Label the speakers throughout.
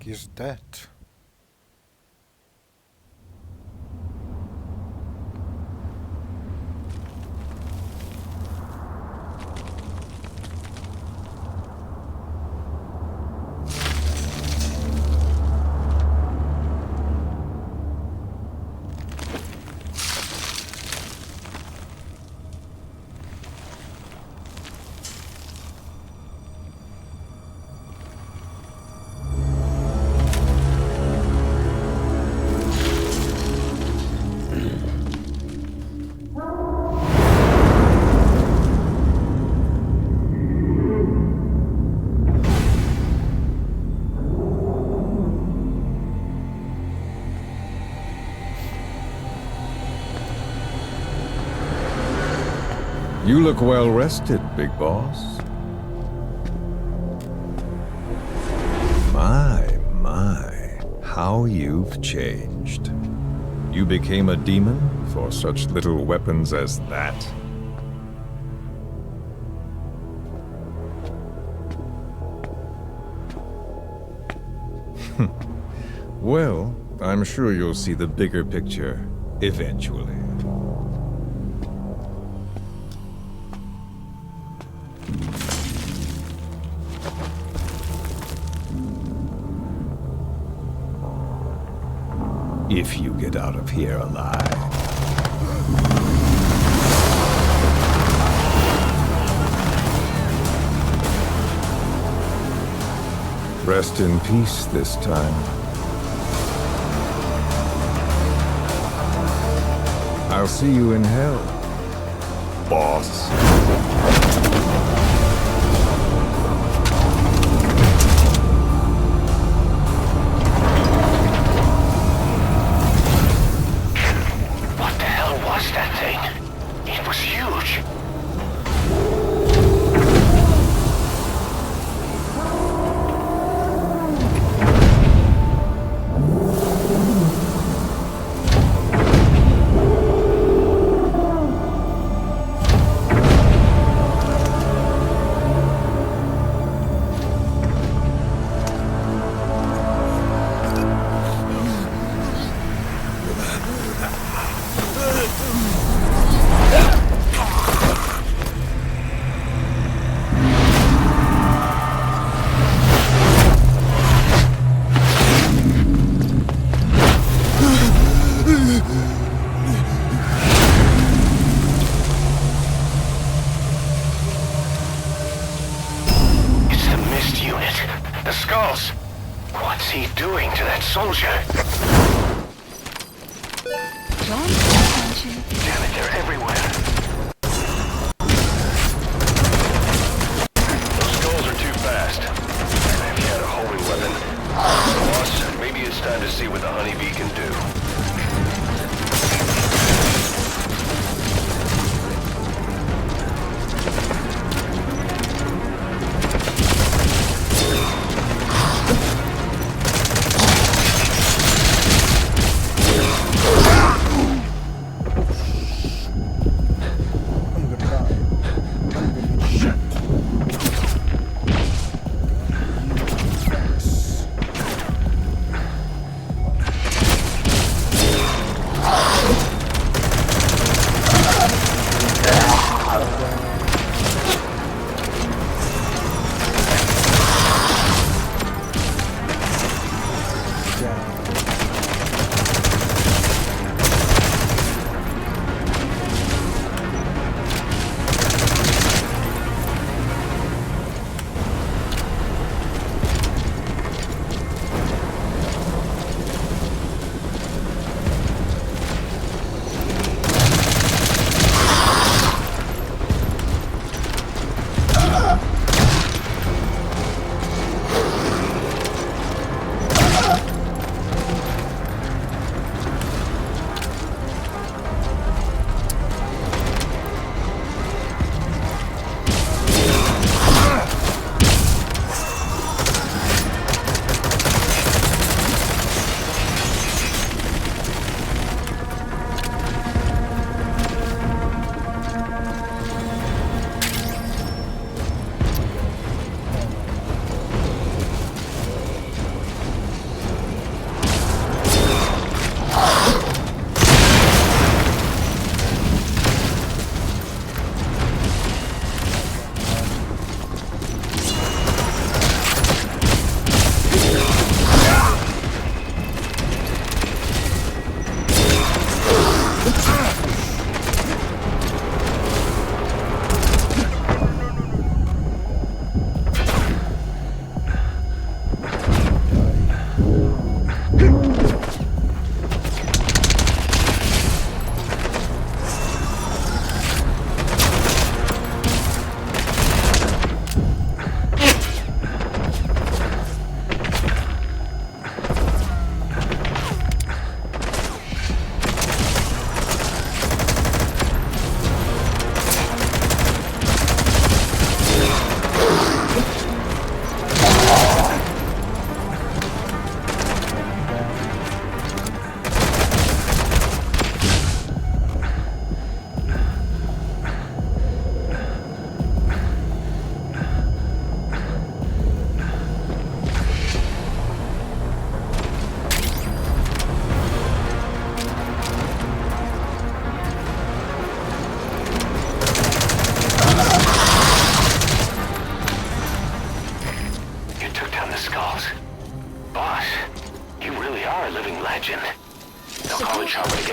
Speaker 1: Is that?
Speaker 2: You look well rested, big boss. My, how you've changed. You became a demon for such little weapons as that? Well, I'm sure you'll see the bigger picture eventually. If you get out of here alive. Rest in peace this time. I'll see you in hell, boss.
Speaker 3: What's he doing to that soldier? Damn it, they're everywhere. Those skulls are too fast. If he had a holy weapon. Boss, maybe it's time to see what the honeybee can do.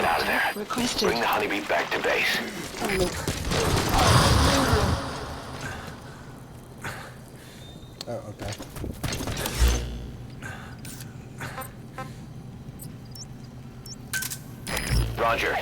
Speaker 3: get out of there.
Speaker 4: Requested.
Speaker 3: Bring the honeybee back to base.
Speaker 1: Oh, okay.
Speaker 3: Roger.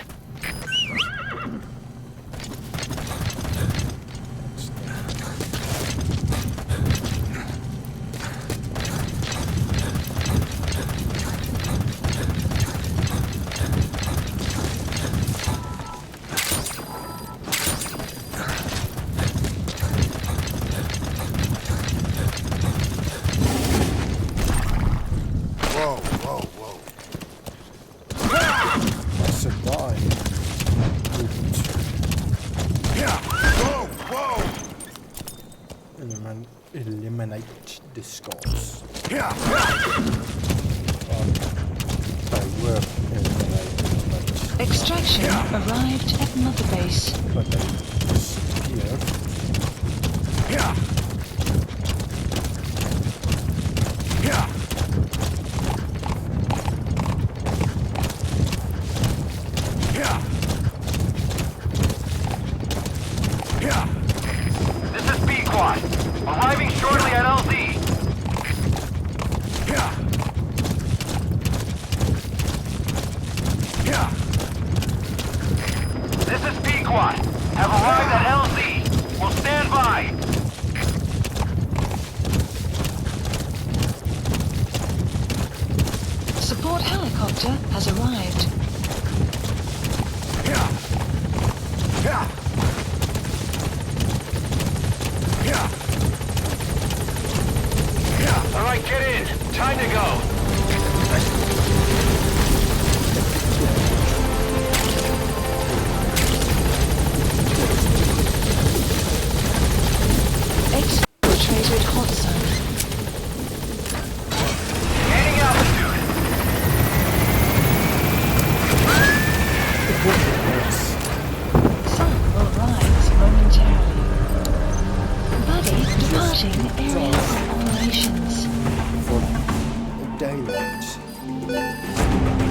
Speaker 1: Whoa, whoa, whoa. I survived. Whoa, whoa! Eliminate the skulls. They were eliminated, but
Speaker 4: Extraction arrived at Mother Base.
Speaker 1: they disappeared.
Speaker 3: This is B-Quad. Arriving shortly at LZ. This is B-Quad. Have arrived at LZ. We'll stand by.
Speaker 4: Support helicopter has arrived.
Speaker 3: All right, get in. Time to go.
Speaker 4: Exfiltrated hot zone.
Speaker 3: Gaining altitude.
Speaker 4: Sun will rise momentarily. Buddy departing area of operations.
Speaker 1: For daylight.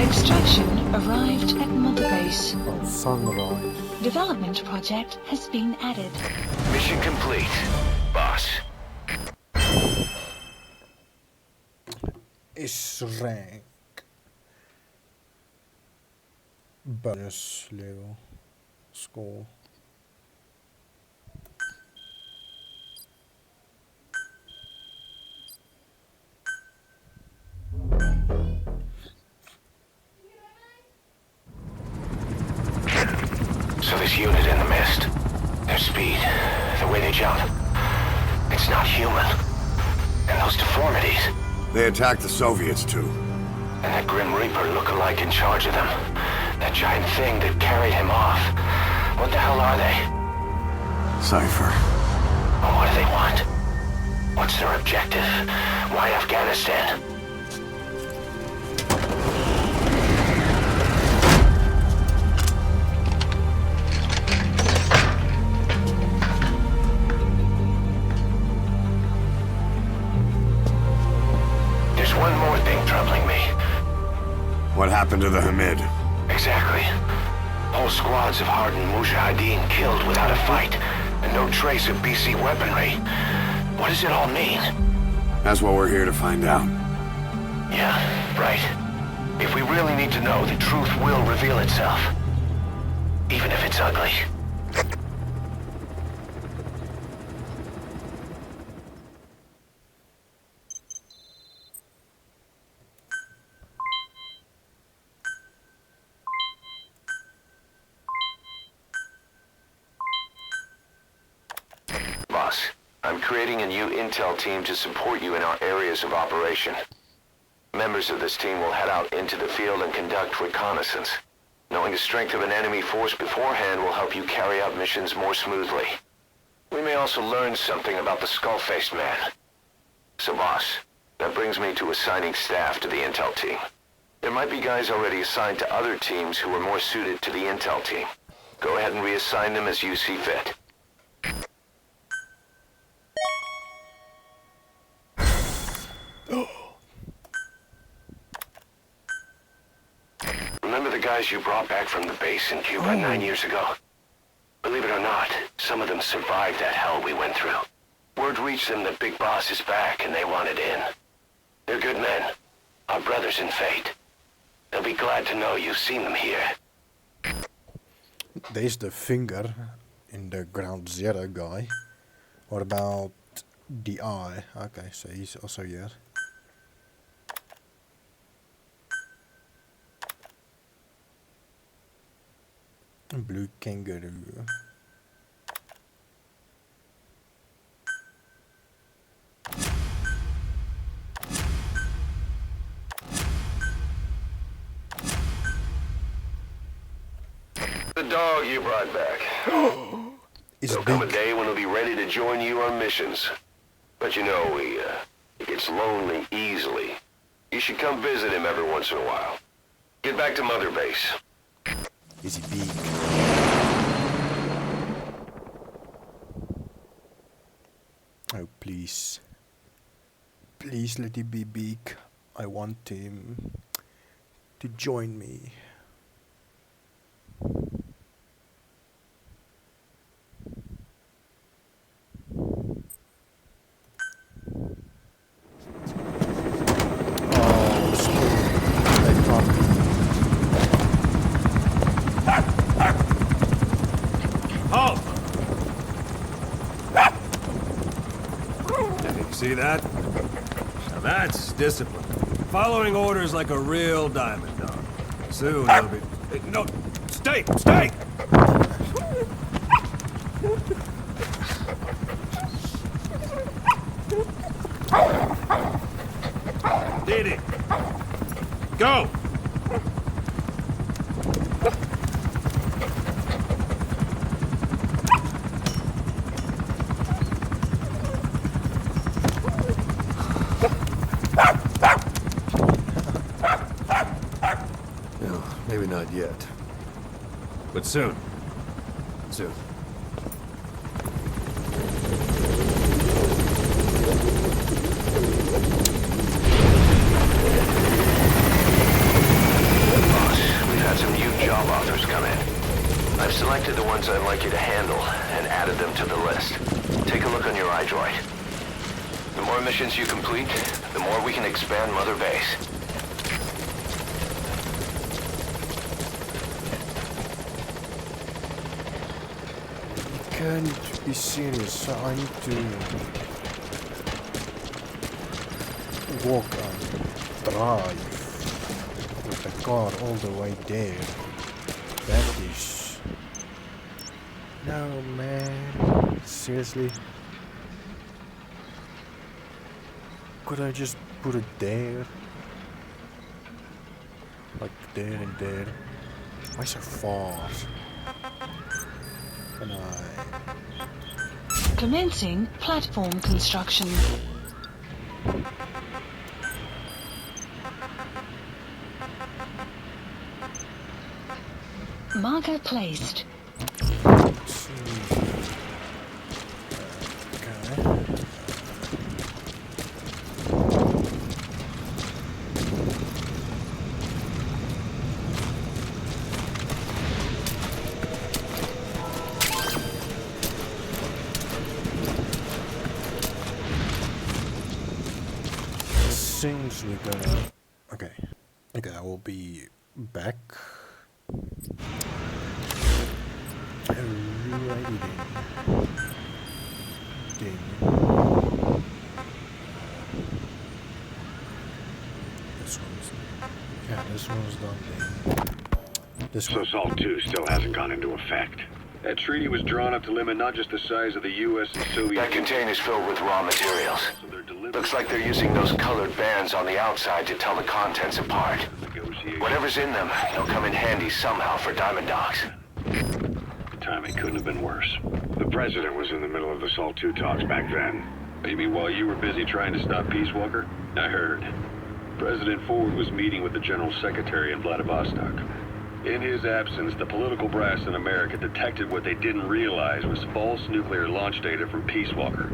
Speaker 4: Extraction arrived at Mother Base.
Speaker 1: Oh, sunrise.
Speaker 4: Development project has been added.
Speaker 3: Mission complete, boss.
Speaker 1: Is rank. Bonus level score.
Speaker 3: So this unit in the mist, their speed, the way they jump, it's not human. And those deformities,
Speaker 5: They attacked the Soviets too.
Speaker 3: and that Grim Reaper look-alike in charge of them. That giant thing that carried him off. What the hell are they?
Speaker 5: Cypher.
Speaker 3: And what do they want? What's their objective? Why Afghanistan? There's one more thing troubling me.
Speaker 5: What happened to the Hamid?
Speaker 3: Exactly. Whole squads of hardened Mujahideen killed without a fight, and no trace of BC weaponry. What does it all mean?
Speaker 5: That's what we're here to find out.
Speaker 3: Yeah, right. If we really need to know, the truth will reveal itself. Even if it's ugly. Boss, I'm creating a new intel team to support you in our areas of operation. Members of this team will head out into the field and conduct reconnaissance. Knowing the strength of an enemy force beforehand will help you carry out missions more smoothly. We may also learn something about the skull-faced man. So boss, that brings me to assigning staff to the intel team. There might be guys already assigned to other teams who are more suited to the intel team. Go ahead and reassign them as you see fit. Remember the guys guys you brought back from the base in Cuba 9 years ago. Believe it or not, some of them survived that hell we went through. Word reached them that Big Boss is back and they wanted in. They're good men, our brothers in fate. They'll be glad to know you've seen them here.
Speaker 1: There's the finger in the Ground Zero guy. What about the eye? Okay, so he's also here. Blue kangaroo.
Speaker 3: The dog you brought back.
Speaker 1: It's
Speaker 3: There'll come a
Speaker 1: big.
Speaker 3: day when he'll be ready to join you on missions. But you know, he gets lonely easily. You should come visit him every once in a while. Get back to Mother Base.
Speaker 1: Is he big? Oh, please. Please let him be big. I want him to join me. Oh, screw. They caught me.
Speaker 6: Halt! You see that? Now that's discipline. Following orders like a real diamond dog. Soon you'll be... Hey, no! Stay! Stay! Did it! Go! No, maybe not yet. But soon. Soon.
Speaker 3: Boss, we've had some new job offers come in. I've selected the ones I'd like you to handle and added them to the list. Take a look on your iDroid. The more missions you complete, the more we can expand Mother Base.
Speaker 1: Can't be serious. I need to walk and drive with the car all the way there. That is... No, man. Seriously? Could I just put it there? Like there and there? Why so far? Can I...
Speaker 4: Commencing platform construction. Marker placed.
Speaker 1: Let's see. Okay. Seems we're gonna... Okay. Okay, I will be back. Alrighty then. Ding. This one's... Yeah, this one's done then. This
Speaker 5: So
Speaker 1: one...
Speaker 5: SALT 2 still hasn't gone into effect. That treaty was drawn up to limit not just the size of the U.S. and Soviet...
Speaker 3: That container's filled with raw materials.
Speaker 5: So they're delivering...
Speaker 3: Looks like they're using those colored bands on the outside to tell the contents apart.
Speaker 5: Negotiation.
Speaker 3: Whatever's in them, they'll come in handy somehow for Diamond Dogs.
Speaker 5: The timing couldn't have been worse. The president was in the middle of the SALT 2 talks back then. Maybe while you were busy trying to stop Peace Walker? I heard. President Ford was meeting with the General Secretary in Vladivostok. In his absence, the political brass in America detected what they didn't realize was false nuclear launch data from Peace Walker.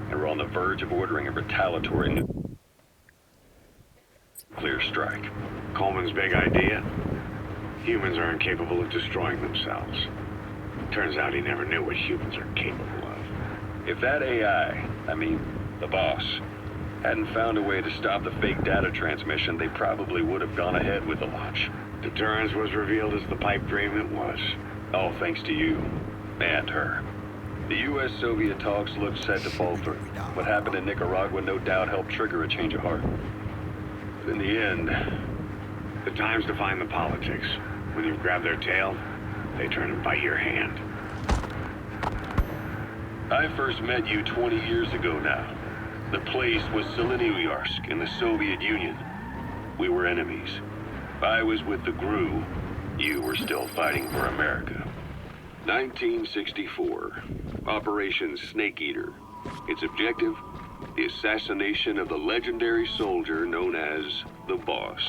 Speaker 5: And were on the verge of ordering a retaliatory nuclear strike. Coleman's big idea? Humans are incapable of destroying themselves. Turns out he never knew what humans are capable of. If that AI, the boss, hadn't found a way to stop the fake data transmission, they probably would have gone ahead with the launch. Deterrence was revealed as the pipe dream it was. All thanks to you. And her. The U.S.-Soviet talks looked set to fall through. What happened in Nicaragua no doubt helped trigger a change of heart. But in the end, the times define the politics. When you've grabbed their tail, they turn and bite your hand. I first met you 20 years ago now. The place was Selenouyarsk in the Soviet Union. We were enemies. I was with the GRU. You were still fighting for America. 1964. Operation Snake Eater. Its objective? The assassination of the legendary soldier known as the Boss.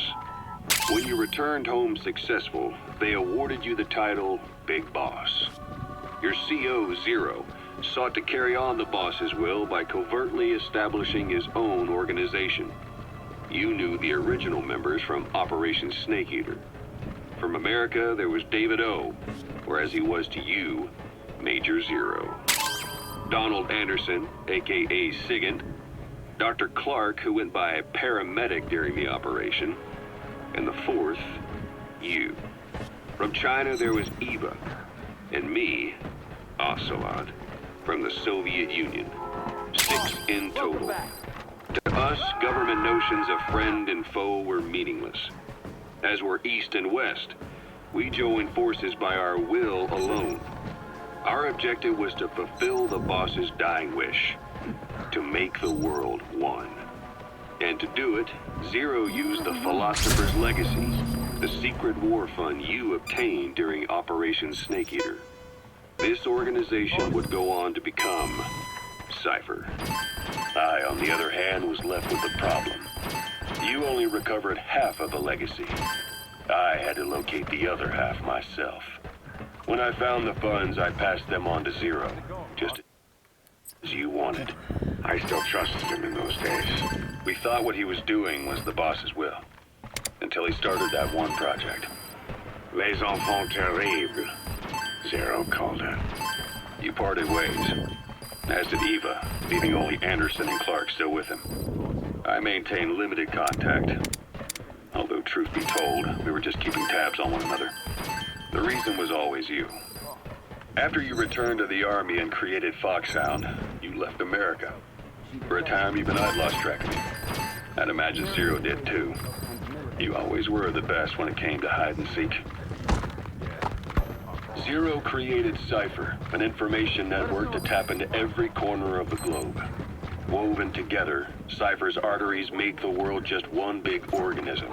Speaker 5: When you returned home successful, they awarded you the title Big Boss. Your CO, Zero, sought to carry on the boss's will by covertly establishing his own organization. You knew the original members from Operation Snake Eater. From America, there was David O, or as he was to you, Major Zero. Donald Anderson, aka Sigint. Dr. Clark, who went by paramedic during the operation. And the fourth, you. From China, there was Eva. And me, Ocelot, from the Soviet Union. 6 in total. To us, government notions of friend and foe were meaningless. As were East and West, we joined forces by our will alone. Our objective was to fulfill the boss's dying wish, to make the world one. And to do it, Zero used the Philosopher's Legacy, the secret war fund you obtained during Operation Snake Eater. This organization would go on to become Cypher. I, on the other hand, was left with a problem. You only recovered half of the legacy. I had to locate the other half myself. When I found the funds, I passed them on to Zero, just as you wanted. I still trusted him in those days. We thought what he was doing was the boss's will, until he started that one project. Les enfants terribles, Zero called it. You parted ways, as did Eva, leaving only Anderson and Clark still with him. I maintained limited contact. Although, truth be told, we were just keeping tabs on one another. The reason was always you. After you returned to the Army and created Foxhound, you left America. For a time, even I'd lost track of you. I'd imagine Zero did too. You always were the best when it came to hide and seek. Zero created Cypher, an information network to tap into every corner of the globe. Woven together, Cypher's arteries make the world just one big organism.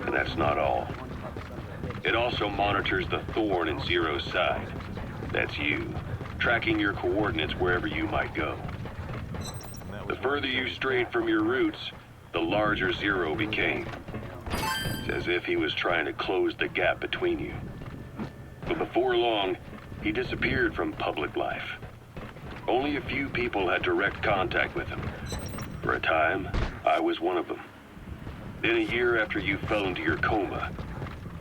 Speaker 5: And that's not all. It also monitors the thorn in Zero's side. That's you, tracking your coordinates wherever you might go. The further you strayed from your roots, the larger Zero became. It's as if he was trying to close the gap between you. But before long, he disappeared from public life. Only a few people had direct contact with him. For a time, I was one of them. Then a year after you fell into your coma,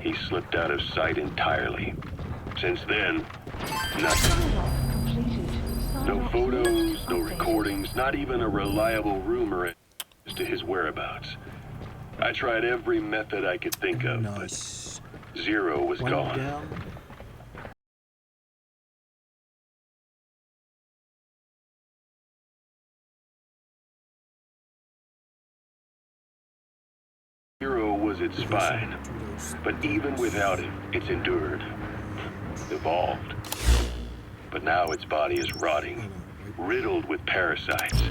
Speaker 5: he slipped out of sight entirely. Since then, nothing. No photos, no recordings, not even a reliable rumor as to his whereabouts. I tried every method I could think of,
Speaker 1: Nice.
Speaker 5: but Zero was
Speaker 1: One
Speaker 5: gone.
Speaker 1: down.
Speaker 5: Zero was its spine, but even without it, it's endured, evolved. But now its body is rotting, riddled with parasites.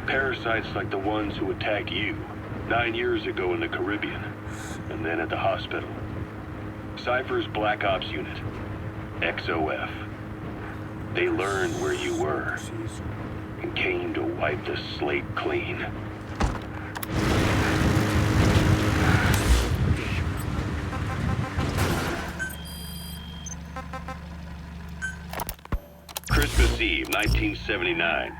Speaker 5: Parasites like the ones who attacked you 9 years ago in the Caribbean, and then at the hospital. Cypher's Black Ops Unit, XOF. They learned where you were, and came to wipe the slate clean. Christmas Eve, 1979.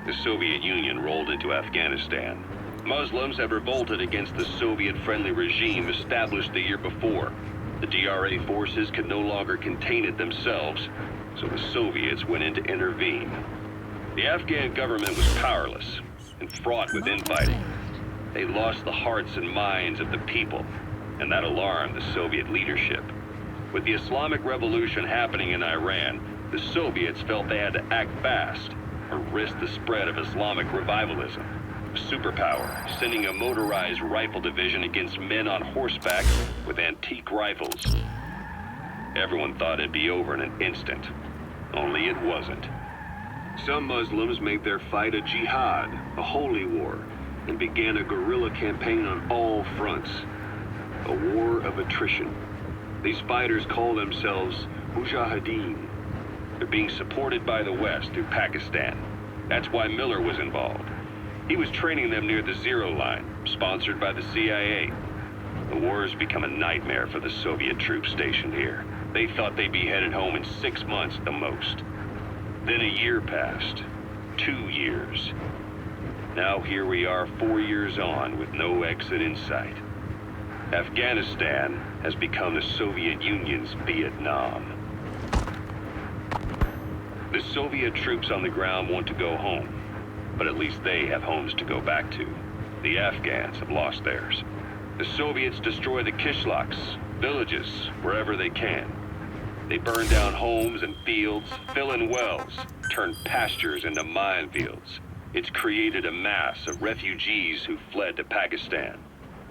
Speaker 5: The Soviet Union rolled into Afghanistan. Muslims had revolted against the Soviet-friendly regime established the year before. The DRA forces could no longer contain it themselves, so the Soviets went in to intervene. The Afghan government was powerless and fraught with infighting. They lost the hearts and minds of the people, and that alarmed the Soviet leadership. With the Islamic Revolution happening in Iran, the Soviets felt they had to act fast or risk the spread of Islamic revivalism. A superpower, sending a motorized rifle division against men on horseback with antique rifles. Everyone thought it'd be over in an instant, only it wasn't. Some Muslims made their fight a jihad, a holy war, and began a guerrilla campaign on all fronts. A war of attrition. These fighters call themselves Mujahideen. They're being supported by the West through Pakistan. That's why Miller was involved. He was training them near the Zero Line, sponsored by the CIA. The war has become a nightmare for the Soviet troops stationed here. They thought they'd be headed home in 6 months at the most. Then a year passed. 2 years. Now here we are 4 years on with no exit in sight. Afghanistan has become the Soviet Union's Vietnam. The Soviet troops on the ground want to go home, but at least they have homes to go back to. The Afghans have lost theirs. The Soviets destroy the kishlaks, villages, wherever they can. They burn down homes and fields, fill in wells, turn pastures into minefields. It's created a mass of refugees who fled to Pakistan.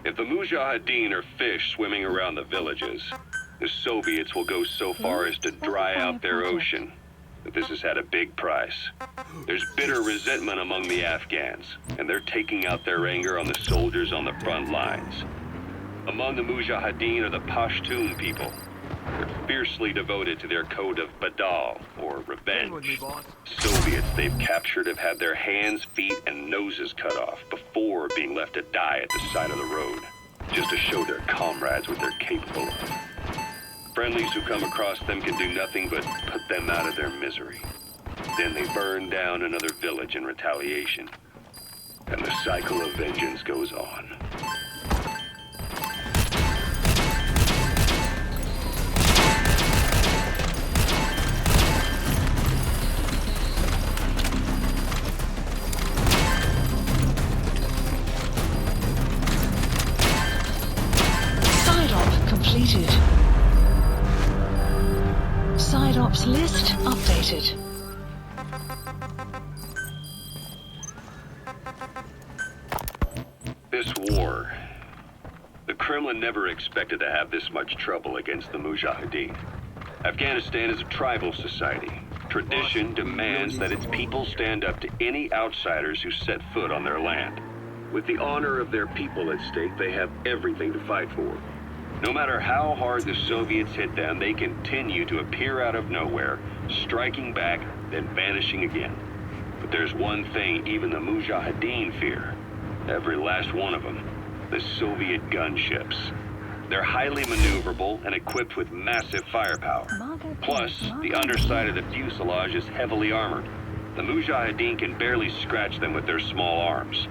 Speaker 5: If the Mujahideen are fish swimming around the villages, the Soviets will go so far as to dry out their ocean. But this has had a big price. There's bitter resentment among the Afghans, and they're taking out their anger on the soldiers on the front lines. Among the Mujahideen are the Pashtun people. They're fiercely devoted to their code of Badal, or revenge. Soviets they've captured have had their hands, feet, and noses cut off before being left to die at the side of the road, just to show their comrades what they're capable of. Friendlies who come across them can do nothing but put them out of their misery. Then they burn down another village in retaliation. And the cycle of vengeance goes on.
Speaker 4: Side op completed. Side ops list updated.
Speaker 5: This war, the Kremlin never expected to have this much trouble against the Mujahideen. Afghanistan is a tribal society. Tradition demands that its people stand up to any outsiders who set foot on their land. With the honor of their people at stake, they have everything to fight for. No matter how hard the Soviets hit them, they continue to appear out of nowhere, striking back, then vanishing again. But there's one thing even the Mujahideen fear. Every last one of them. The Soviet gunships. They're highly maneuverable and equipped with massive firepower. Plus, the underside of the fuselage is heavily armored. The Mujahideen can barely scratch them with their small arms.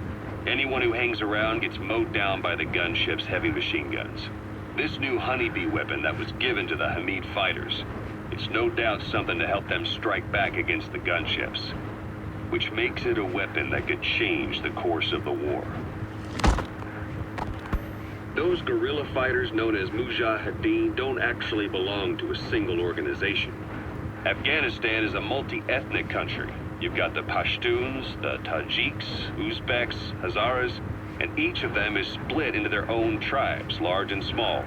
Speaker 5: Anyone who hangs around gets mowed down by the gunship's heavy machine guns. This new honeybee weapon that was given to the Hamid fighters, it's no doubt something to help them strike back against the gunships, which makes it a weapon that could change the course of the war. Those guerrilla fighters known as Mujahideen don't actually belong to a single organization. Afghanistan is a multi-ethnic country. You've got the Pashtuns, the Tajiks, Uzbeks, Hazaras, and each of them is split into their own tribes, large and small.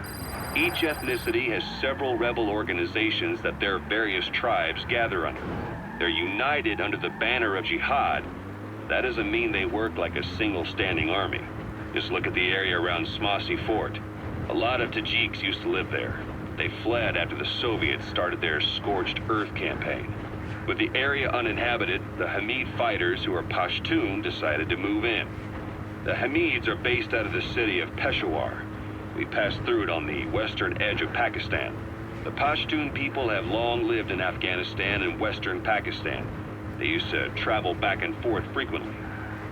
Speaker 5: Each ethnicity has several rebel organizations that their various tribes gather under. They're united under the banner of jihad. That doesn't mean they work like a single standing army. Just look at the area around Smasi Fort. A lot of Tajiks used to live there. They fled after the Soviets started their Scorched Earth campaign. With the area uninhabited, the Hamid fighters, who are Pashtun, decided to move in. The Hamids are based out of the city of Peshawar. We passed through it on the western edge of Pakistan. The Pashtun people have long lived in Afghanistan and western Pakistan. They used to travel back and forth frequently.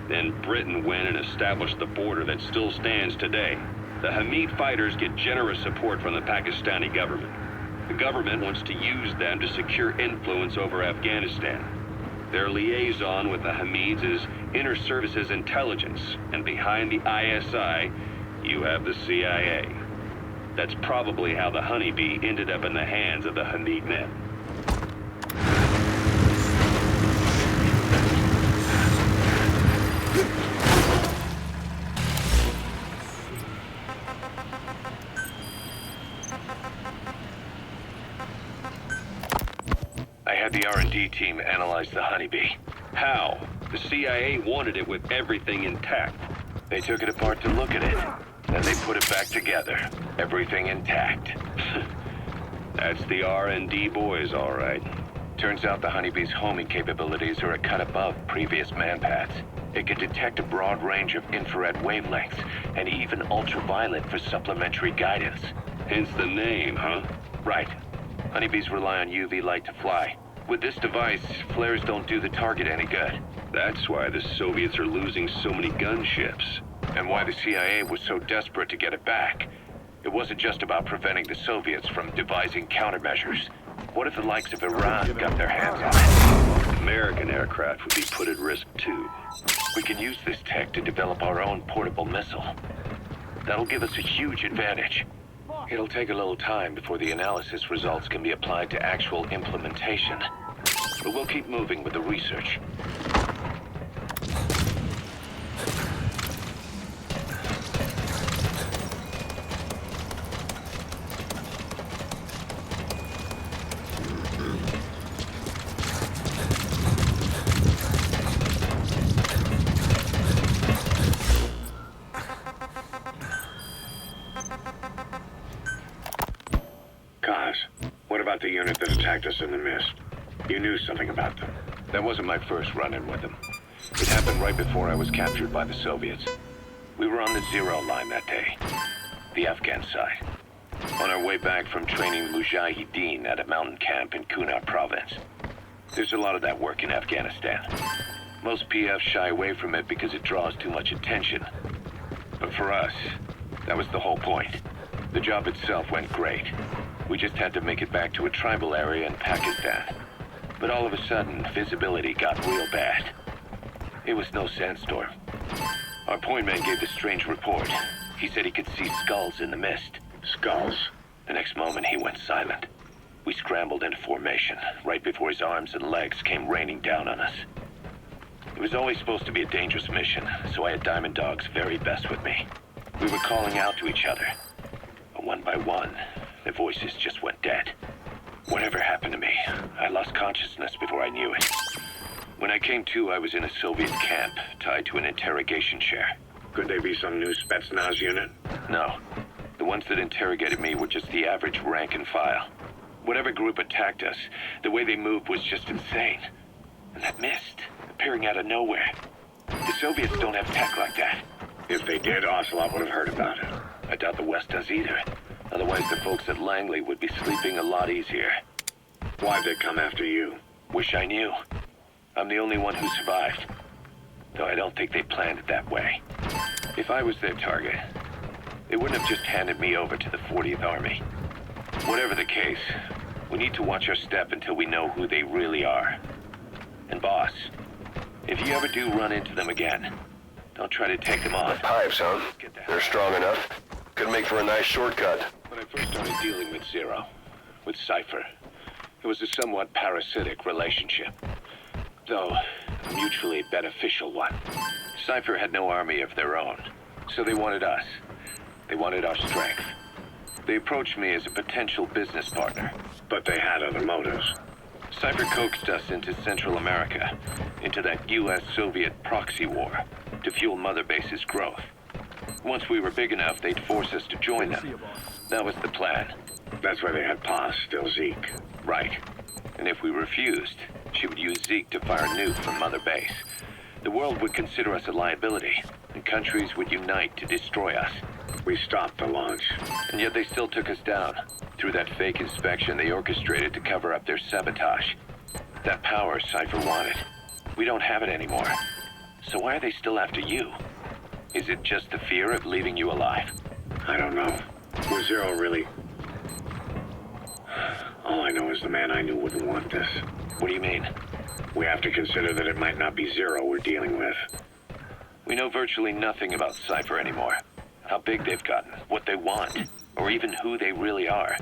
Speaker 5: Then Britain went and established the border that still stands today. The Hamid fighters get generous support from the Pakistani government. The government wants to use them to secure influence over Afghanistan. Their liaison with the Hamids is Inter Services Intelligence, and behind the ISI, you have the CIA. That's probably how the Honeybee ended up in the hands of the Hamid men. I had the R&D team analyze the Honeybee. How? The CIA wanted it with everything intact. They took it apart to look at it. Then they put it back together. Everything intact. That's the R&D boys, all right. Turns out the Honeybee's homing capabilities are a cut above previous manpads. It can detect a broad range of infrared wavelengths, and even ultraviolet for supplementary guidance. Hence the name, huh? Right. Honeybees rely on UV light to fly. With this device, flares don't do the target any good. That's why the Soviets are losing so many gunships. And why the CIA was so desperate to get it back. It wasn't just about preventing the Soviets from devising countermeasures. What if the likes of Iran got their hands on it? American aircraft would be put at risk too. We can use this tech to develop our own portable missile. That'll give us a huge advantage. It'll take a little time before the analysis results can be applied to actual implementation. But we'll keep moving with the research. The unit that attacked us in the mist. You knew something about them. That wasn't my first run-in with them. It happened right before I was captured by the Soviets. We were on the zero line that day, the Afghan side. On our way back from training Mujahideen at a mountain camp in Kunar province. There's a lot of that work in Afghanistan. Most PFs shy away from it because it draws too much attention. But for us, that was the whole point. The job itself went great. We just had to make it back to a tribal area in Pakistan. But all of a sudden, visibility got real bad. It was no sandstorm. Our point man gave this strange report. He said he could see skulls in the mist. Skulls? The next moment, he went silent. We scrambled into formation, right before his arms and legs came raining down on us. It was always supposed to be a dangerous mission, so I had Diamond Dog's very best with me. We were calling out to each other. But one by one, the voices just went dead. Whatever happened to me, I lost consciousness before I knew it. When I came to, I was in a Soviet camp, tied to an interrogation chair. Could they be some new Spetsnaz unit? No. The ones that interrogated me were just the average rank and file. Whatever group attacked us, the way they moved was just insane. And that mist, appearing out of nowhere. The Soviets don't have tech like that. If they did, Ocelot would have heard about it. I doubt the West does either. Otherwise, the folks at Langley would be sleeping a lot easier. Why'd they come after you? Wish I knew. I'm the only one who survived. Though I don't think they planned it that way. If I was their target, they wouldn't have just handed me over to the 40th Army. Whatever the case, we need to watch our step until we know who they really are. And boss, if you ever do run into them again, don't try to take them on.
Speaker 3: Pipes, huh? They're strong enough. Could make for a nice shortcut.
Speaker 5: When I first started dealing with Zero, with Cypher, it was a somewhat parasitic relationship. Though, a mutually beneficial one. Cypher had no army of their own, so they wanted us. They wanted our strength. They approached me as a potential business partner. But they had other motives. Cypher coaxed us into Central America, into that US-Soviet proxy war, to fuel Mother Base's growth. Once we were big enough, they'd force us to join them. That was the plan. That's why they had Paz, still Zeke. Right. And if we refused, she would use Zeke to fire a nuke from Mother Base. The world would consider us a liability, and countries would unite to destroy us. We stopped the launch. And yet they still took us down. Through that fake inspection they orchestrated to cover up their sabotage. That power Cypher wanted. We don't have it anymore. So why are they still after you? Is it just the fear of leaving you alive? I don't know. Was Zero really... All I know is the man I knew wouldn't want this.
Speaker 3: What do you mean?
Speaker 5: We have to consider that it might not be Zero we're dealing with.
Speaker 3: We know virtually nothing about Cypher anymore. How big they've gotten, what they want, or even who they really are.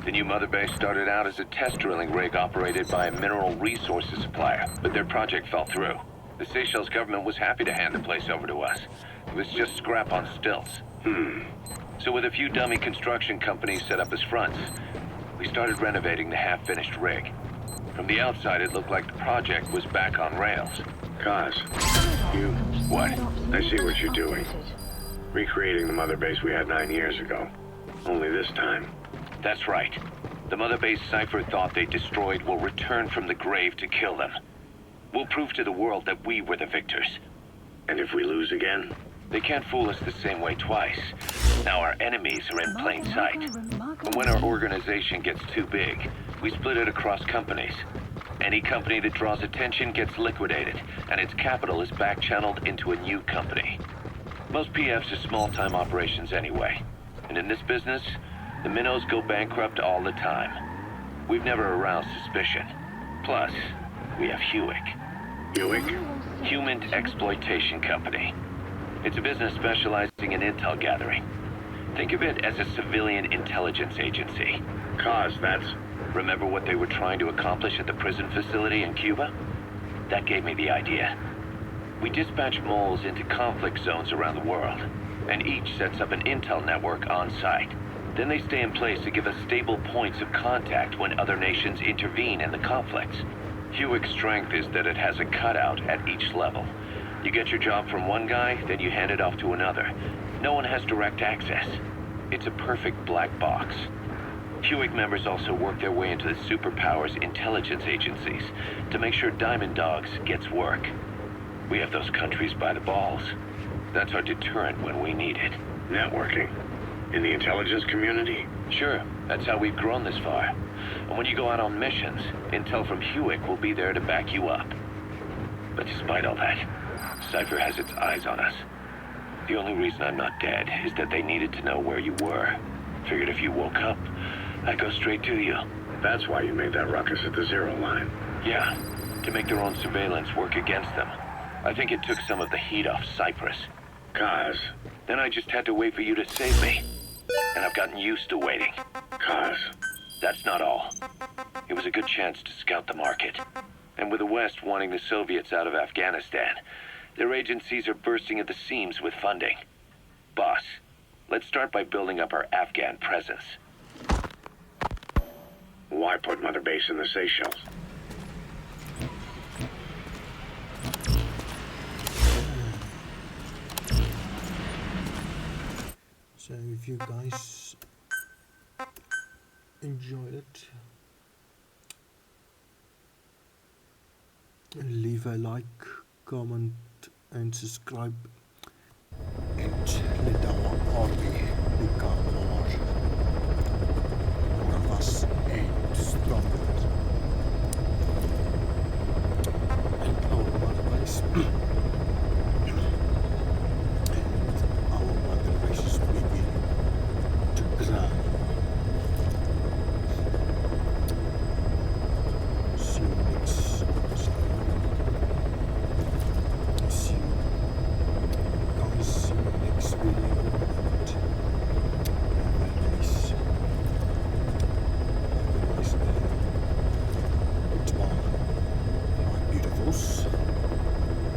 Speaker 3: The new mother base started out as a test drilling rig operated by a mineral resources supplier, but their project fell through. The Seychelles government was happy to hand the place over to us. It was just scrap on stilts. So with a few dummy construction companies set up as fronts, we started renovating the half-finished rig. From the outside, it looked like the project was back on rails.
Speaker 5: Kaz, you...
Speaker 3: What?
Speaker 5: I see what you're doing. Recreating the mother base we had 9 years ago. Only this time.
Speaker 3: That's right. The mother base Cypher thought they destroyed will return from the grave to kill them. We'll prove to the world that we were the victors.
Speaker 5: And if we lose again?
Speaker 3: They can't fool us the same way twice. Now our enemies are in plain sight. And when our organization gets too big, we split it across companies. Any company that draws attention gets liquidated, and its capital is back-channeled into a new company. Most PFs are small-time operations anyway. And in this business, the minnows go bankrupt all the time. We've never aroused suspicion. Plus, we have Hewick.
Speaker 5: Hewick?
Speaker 3: Human Exploitation Company. It's a business specializing in intel gathering. Think of it as a civilian intelligence agency.
Speaker 5: Kaz, that's...
Speaker 3: Remember what they were trying to accomplish at the prison facility in Cuba? That gave me the idea. We dispatch moles into conflict zones around the world, and each sets up an intel network on site. Then they stay in place to give us stable points of contact when other nations intervene in the conflicts. Hewick's strength is that it has a cutout at each level. You get your job from one guy, then you hand it off to another. No one has direct access. It's a perfect black box. Hewick members also work their way into the superpowers intelligence agencies to make sure Diamond Dogs gets work. We have those countries by the balls. That's our deterrent when we need it.
Speaker 5: Networking. In the intelligence community?
Speaker 3: Sure, that's how we've grown this far. And when you go out on missions, intel from Hewick will be there to back you up. But despite all that, Cypher has its eyes on us. The only reason I'm not dead is that they needed to know where you were. Figured if you woke up, I'd go straight to you.
Speaker 5: That's why you made that ruckus at the Zero line.
Speaker 3: Yeah, to make their own surveillance work against them. I think it took some of the heat off Cyprus.
Speaker 5: Kaz.
Speaker 3: Then I just had to wait for you to save me. And I've gotten used to waiting.
Speaker 5: Kaz.
Speaker 3: That's not all. It was a good chance to scout the market. And with the West wanting the Soviets out of Afghanistan, their agencies are bursting at the seams with funding. Boss, let's start by building up our Afghan presence.
Speaker 5: Why put Mother Base in the Seychelles?
Speaker 1: So if you guys enjoyed it, leave a like, comment and subscribe, and let our army